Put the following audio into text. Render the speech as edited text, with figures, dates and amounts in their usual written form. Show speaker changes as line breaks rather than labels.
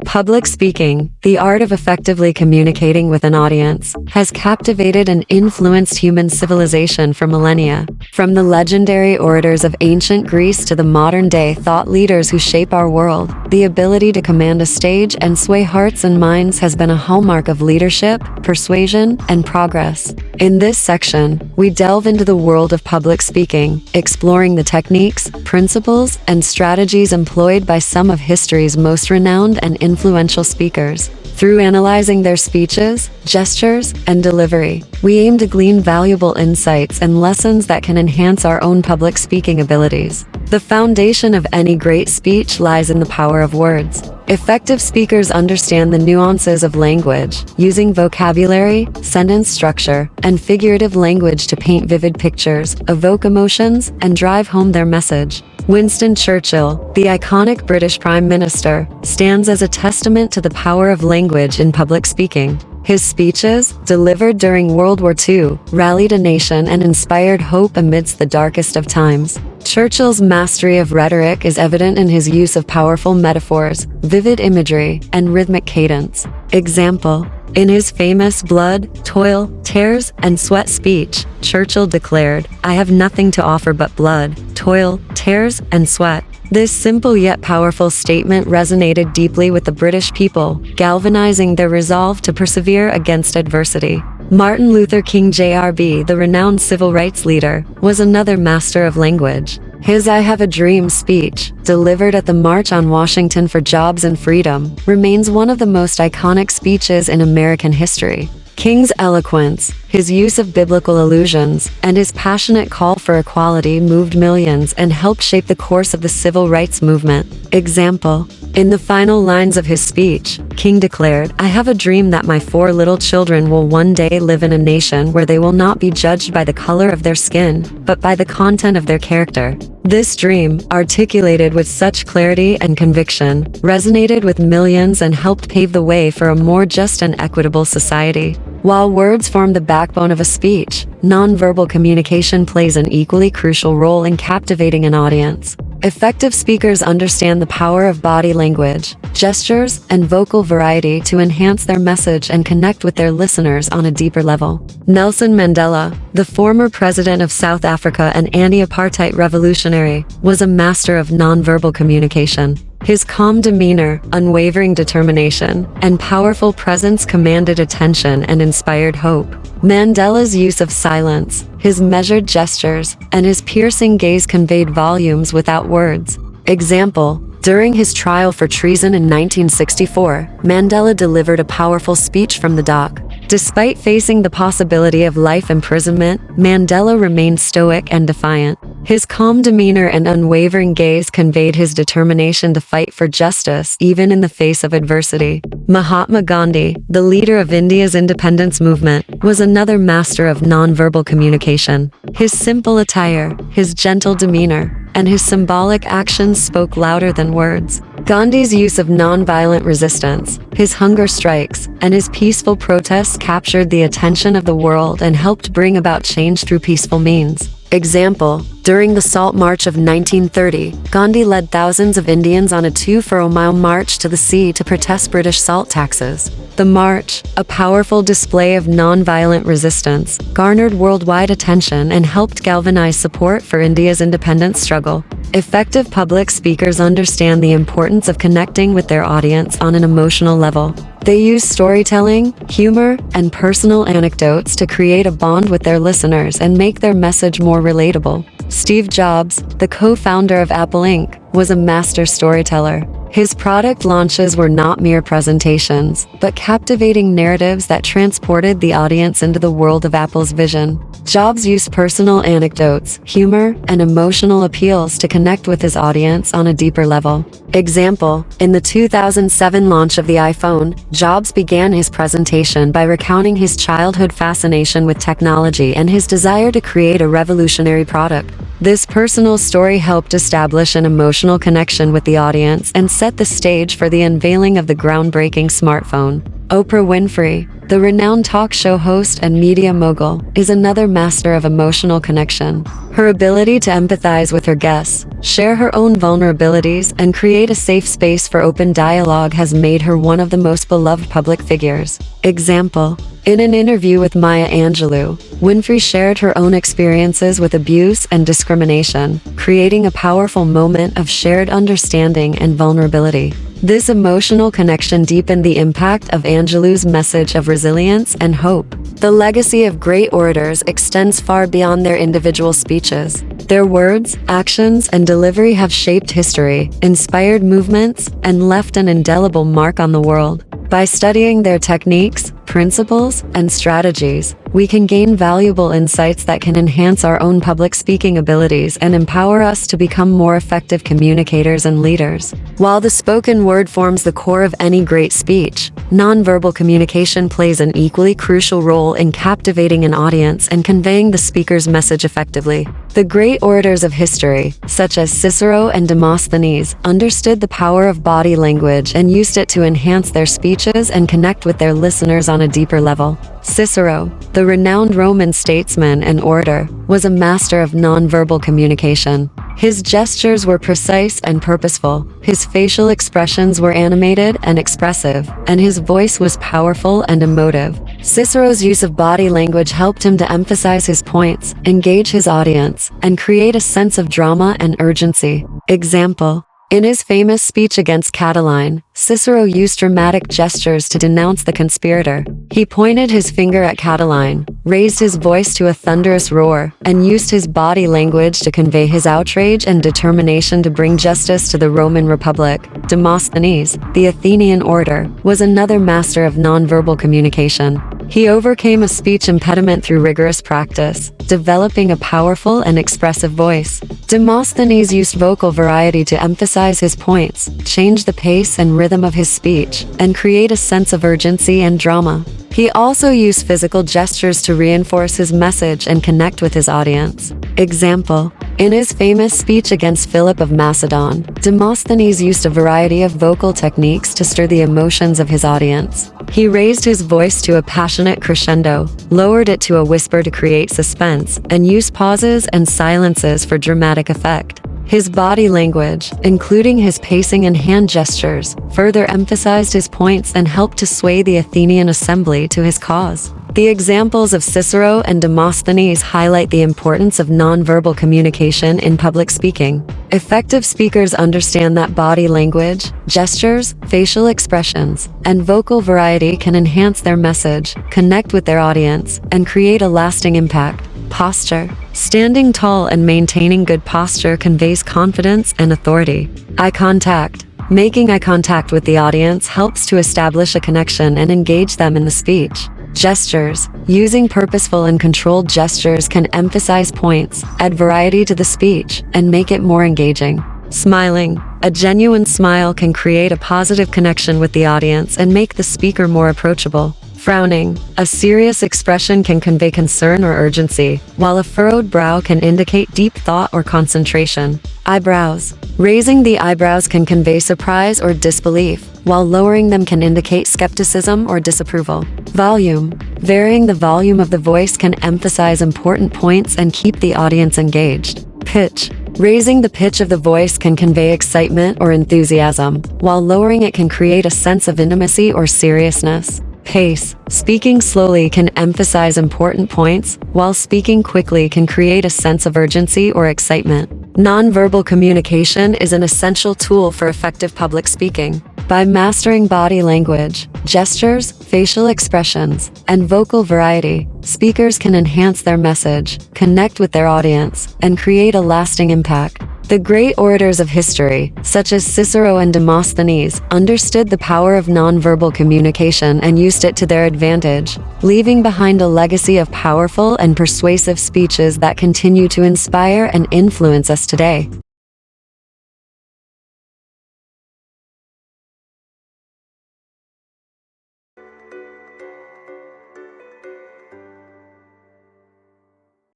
Public speaking, the art of effectively communicating with an audience, has captivated and influenced human civilization for millennia. From the legendary orators of ancient Greece to the modern-day thought leaders who shape our world, the ability to command a stage and sway hearts and minds has been a hallmark of leadership, persuasion, and progress. In this section, we delve into the world of public speaking, exploring the techniques, principles, and strategies employed by some of history's most renowned and influential speakers. Through analyzing their speeches, gestures, and delivery, we aim to glean valuable insights and lessons that can enhance our own public speaking abilities. The foundation of any great speech lies in the power of words. Effective speakers understand the nuances of language, using vocabulary, sentence structure, and figurative language to paint vivid pictures, evoke emotions, and drive home their message. Winston Churchill, the iconic British Prime Minister, stands as a testament to the power of language in public speaking. His speeches, delivered during World War II, rallied a nation and inspired hope amidst the darkest of times. Churchill's mastery of rhetoric is evident in his use of powerful metaphors, vivid imagery, and rhythmic cadence. Example: in his famous Blood, Toil, Tears, and Sweat speech, Churchill declared, "I have nothing to offer but blood, toil, tears, and sweat." This simple yet powerful statement resonated deeply with the British people, galvanizing their resolve to persevere against adversity. Martin Luther King Jr., the renowned civil rights leader, was another master of language. His "I Have a Dream" speech, delivered at the March on Washington for Jobs and Freedom, remains one of the most iconic speeches in American history. King's eloquence, his use of biblical allusions, and his passionate call for equality moved millions and helped shape the course of the civil rights movement. Example: in the final lines of his speech, King declared, "I have a dream that my 4 little children will one day live in a nation where they will not be judged by the color of their skin, but by the content of their character." This dream, articulated with such clarity and conviction, resonated with millions and helped pave the way for a more just and equitable society. While words form the backbone of a speech, nonverbal communication plays an equally crucial role in captivating an audience. Effective speakers understand the power of body language, gestures, and vocal variety to enhance their message and connect with their listeners on a deeper level. Nelson Mandela, the former president of South Africa and anti-apartheid revolutionary, was a master of nonverbal communication. His calm demeanor, unwavering determination, and powerful presence commanded attention and inspired hope. Mandela's use of silence, his measured gestures, and his piercing gaze conveyed volumes without words. Example: during his trial for treason in 1964, Mandela delivered a powerful speech from the dock. Despite facing the possibility of life imprisonment, Mandela remained stoic and defiant. His calm demeanor and unwavering gaze conveyed his determination to fight for justice even in the face of adversity. Mahatma Gandhi, the leader of India's independence movement, was another master of nonverbal communication. His simple attire, his gentle demeanor, and his symbolic actions spoke louder than words. Gandhi's use of nonviolent resistance, his hunger strikes, and his peaceful protests captured the attention of the world and helped bring about change through peaceful means. Example: during the Salt March of 1930, Gandhi led thousands of Indians on a 2-mile march to the sea to protest British salt taxes. The march, a powerful display of nonviolent resistance, garnered worldwide attention and helped galvanize support for India's independence struggle. Effective public speakers understand the importance of connecting with their audience on an emotional level. They use storytelling, humor, and personal anecdotes to create a bond with their listeners and make their message more relatable. Steve Jobs, the co-founder of Apple Inc., was a master storyteller. His product launches were not mere presentations, but captivating narratives that transported the audience into the world of Apple's vision. Jobs used personal anecdotes, humor, and emotional appeals to connect with his audience on a deeper level. Example: in the 2007 launch of the iPhone, Jobs began his presentation by recounting his childhood fascination with technology and his desire to create a revolutionary product. This personal story helped establish an emotional connection with the audience and set the stage for the unveiling of the groundbreaking smartphone. Oprah Winfrey, the renowned talk show host and media mogul, is another master of emotional connection. Her ability to empathize with her guests, share her own vulnerabilities, and create a safe space for open dialogue has made her one of the most beloved public figures. Example: in an interview with Maya Angelou, Winfrey shared her own experiences with abuse and discrimination, creating a powerful moment of shared understanding and vulnerability. This emotional connection deepened the impact of Angelou's message of resilience and hope. The legacy of great orators extends far beyond their individual speeches. Their words, actions, and delivery have shaped history, inspired movements, and left an indelible mark on the world. By studying their techniques, principles, and strategies, we can gain valuable insights that can enhance our own public speaking abilities and empower us to become more effective communicators and leaders. While the spoken word forms the core of any great speech, nonverbal communication plays an equally crucial role in captivating an audience and conveying the speaker's message effectively. The great orators of history, such as Cicero and Demosthenes, understood the power of body language and used it to enhance their speeches and connect with their listeners on a deeper level. Cicero, the renowned Roman statesman and orator, was a master of nonverbal communication. His gestures were precise and purposeful, his facial expressions were animated and expressive, and his voice was powerful and emotive. Cicero's use of body language helped him to emphasize his points, engage his audience, and create a sense of drama and urgency. Example: in his famous speech against Catiline, Cicero used dramatic gestures to denounce the conspirator. He pointed his finger at Catiline, raised his voice to a thunderous roar, and used his body language to convey his outrage and determination to bring justice to the Roman Republic. Demosthenes, the Athenian orator, was another master of nonverbal communication. He overcame a speech impediment through rigorous practice, developing a powerful and expressive voice. Demosthenes used vocal variety to emphasize his points, change the pace and rhythm of his speech, and create a sense of urgency and drama. He also used physical gestures to reinforce his message and connect with his audience. Example: in his famous speech against Philip of Macedon, Demosthenes used a variety of vocal techniques to stir the emotions of his audience. He raised his voice to a passionate crescendo, lowered it to a whisper to create suspense, and used pauses and silences for dramatic effect. His body language, including his pacing and hand gestures, further emphasized his points and helped to sway the Athenian assembly to his cause. The examples of Cicero and Demosthenes highlight the importance of nonverbal communication in public speaking. Effective speakers understand that body language, gestures, facial expressions, and vocal variety can enhance their message, connect with their audience, and create a lasting impact. Posture. Standing tall and maintaining good posture conveys confidence and authority. Eye contact. Making eye contact with the audience helps to establish a connection and engage them in the speech. Gestures. Using purposeful and controlled gestures can emphasize points, add variety to the speech, and make it more engaging. Smiling. A genuine smile can create a positive connection with the audience and make the speaker more approachable. Frowning. A serious expression can convey concern or urgency, while a furrowed brow can indicate deep thought or concentration. Eyebrows. Raising the eyebrows can convey surprise or disbelief, while lowering them can indicate skepticism or disapproval. Volume. Varying the volume of the voice can emphasize important points and keep the audience engaged. Pitch. Raising the pitch of the voice can convey excitement or enthusiasm, while lowering it can create a sense of intimacy or seriousness. Pace. Speaking slowly can emphasize important points, while speaking quickly can create a sense of urgency or excitement. Nonverbal communication is an essential tool for effective public speaking. By mastering body language, gestures, facial expressions, and vocal variety, speakers can enhance their message, connect with their audience, and create a lasting impact. The great orators of history, such as Cicero and Demosthenes, understood the power of nonverbal communication and used it to their advantage, leaving behind a legacy of powerful and persuasive speeches that continue to inspire and influence us today.